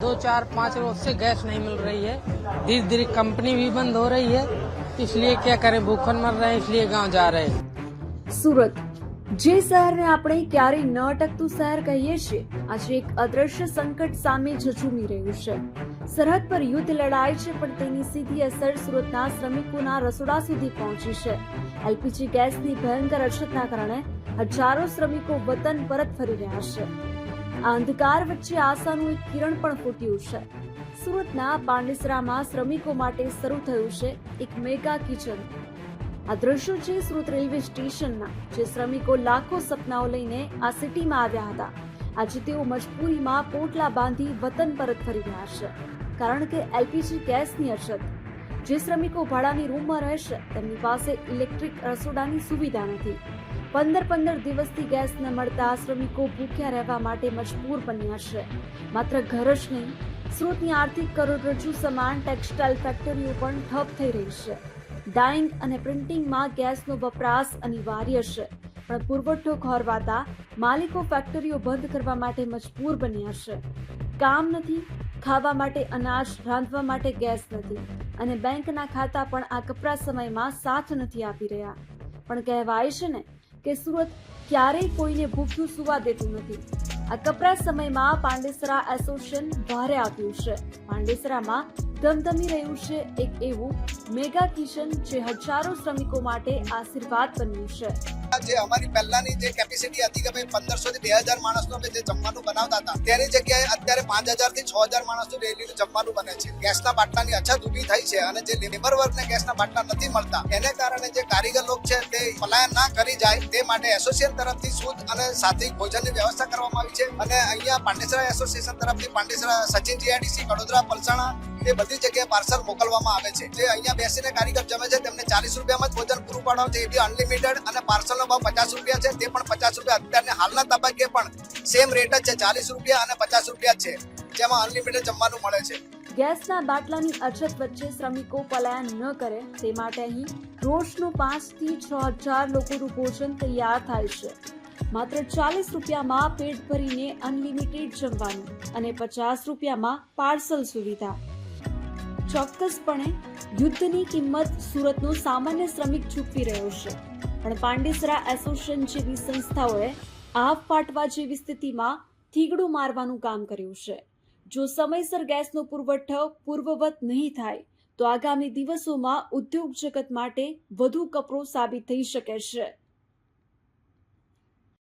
2-4-5 रोज से गैस नहीं मिल रही है। धीरे धीरे कंपनी भी बंद हो रही है, इसलिए क्या करें, भूखन मर रहे हैं, इसलिए गांव जा रहे हैं। સુરત જે શહેરને આપણે ક્યારેય ન અટકતું શહેર કહીએ છીએ, આજે એક અદ્રશ્ય સંકટ સામે ઝઝૂમી રહ્યું છે। સરહદ પર યુદ્ધ લડાય છે, પણ તેની સીધી અસર સુરતના શ્રમિકોના રસોડા સુધી પહોંચી છે। એલપીજી ગેસની ભયંકર અછતના કારણે હજારો શ્રમિકો વતન પરત ફરી રહ્યા છે। આ અંધકાર વચ્ચે આશાનું એક કિરણ પણ ફૂટ્યું છે। સુરતના પાંડેસરામાં શ્રમિકો માટે શરૂ થયું છે એક મેગા કિચન। આ દ્રશ્યો છે સુરત રેલવે સ્ટેશનના, જે શ્રમિકો લાખો સપનાઓ લઈને આ સિટીમાં આવ્યા હતા। આજે તેઓ મજબૂરીમાં પોટલા બાંધી વતન પરત ફરી રહ્યા છે, કારણ કે એલપીજી ગેસની અછત। જે શ્રમિકો ભાડાની રૂમમાં રહેશે, તેમની પાસે ઇલેક્ટ્રિક રસોડાની સુવિધા નથી। 15 દિવસથી ગેસ ન મળતા શ્રમિકો ભૂખ્યા રહેવા માટે મજબૂર બન્યા છે। માત્ર ઘર જ નહીં, સુરતની આર્થિક કરોડરજ્જુ સમાન ટેક્સટાઇલ ફેક્ટરીઓ પણ ઠપ થઈ રહી છે। ડાઇંગ અને પ્રિન્ટિંગમાં ગેસનો વપરાશ અનિવાર્ય છે, પણ પુરવઠો ખોરવાતા માલિકો ફેક્ટરીઓ બંધ કરવા માટે મજબૂર બન્યા છે। કામ નથી, ખાવા માટે અનાજ, રાંધવા માટે ગેસ નથી, અને બેંકના ખાતા પણ આ કપરા સમયમાં સાથ નથી આપી રહ્યા। પણ કહેવાય છે ને કે સુરત ક્યારેય કોઈને ભૂખ્યું સુવા દેતું નથી। આ કપરા સમયમાં પાંડેસરા એસોસિએશન ભારે આવ્યું છે। પાંડેસરામાં ધમધમી રહ્યું છે એક એવું મેગા કિચન, જે હજારો શ્રમિકો માટે આશીર્વાદ બન્યું છે। જે અમારી પહેલાની જે કેપેસિટી હતી કે ભાઈ 1500 થી 2000 માણસનું અમે જે જમવાનું બનાવતા હતા, તેની જગ્યાએ અત્યારે 5000 થી 6000 માણસનું ડેઈલીનું જમવાનું બને છે। ગેસના બાટલાની અછત ઊભી થઈ છે, અને જે લેબર વર્ગને ગેસના બાટલા નથી મળતા, એને કારણે જે કારીગર લોકો છે તે પલાયન ના કરી જાય તે માટે એસોસિએશન તરફથી શુદ્ધ અને સાત્વિક ભોજનની વ્યવસ્થા કરવામાં આવી છે। અને અહીંયા પાંડેસરા એસોસિએશન તરફથી પાંડેસરા, સચિન જીઆઈડીસી, કડોદરા, પલસાણા એ બધી જગ્યાએ પાર્સલ મોકલવામાં આવે છે। જે અહીંયા બેસીને કારીગર જમે છે તેમને 40 રૂપિયામાં જ ભોજન પૂરું પાડવાનું છે, એ બી અનલિમિટેડ। અને પાર્સલનો ભાવ 50 રૂપિયા છે, તે પણ 50 રૂપિયા અત્યારે હાલના તબક્કે પણ સેમ રેટ જ છે, 40 રૂપિયા અને 50 રૂપિયા છે, જેમાં અનલિમિટેડ જમવાનું મળે છે। ગેસના બાટલાની અછત વચ્ચે શ્રમિકો પલાયન ન કરે તે માટે અહીં રોજનું 5 થી 6000 લોકોનું ભોજન તૈયાર થાય છે। માત્ર 40 રૂપિયામાં પેટ ભરીને અનલિમિટેડ જમવાનું, અને 50 રૂપિયામાં પાર્સલ સુવિધા। ચોક્કસપણે યુદ્ધની કિંમત સુરતનો સામાન્ય શ્રમિક ચૂકવી રહ્યો છે, પણ પાંડેસરા એસોસિએશન જેવી સંસ્થાઓએ આવ ફાટવા જેવી સ્થિતિમાં થીગડું મારવાનું કામ કર્યું છે। જો સમયસર ગેસનો પુરવઠો પૂર્વવત નહીં થાય તો આગામી દિવસોમાં ઉદ્યોગ જગત માટે વધુ કપરો સાબિત થઈ શકે છે।